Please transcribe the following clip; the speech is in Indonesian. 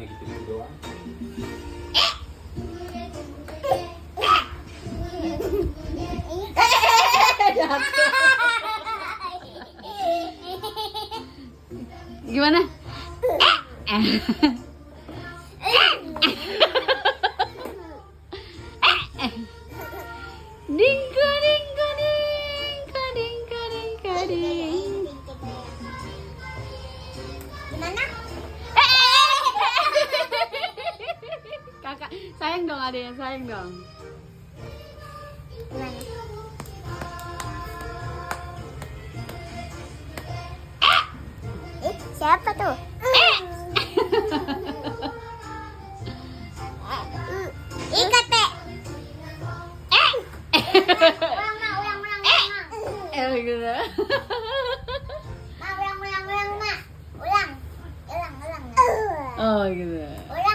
Gitu doang. Gimana? Dingka dingka dingka dingka dingka ding. Gimana? Kakak, sayang dong adeknya, sayang dong. Gimana? Siapa tuh? Ikat teh. Ulang, Ma. Ulang. Gitu. Ma, ulang, Ma. Ulang. Oh gitu. Ulang.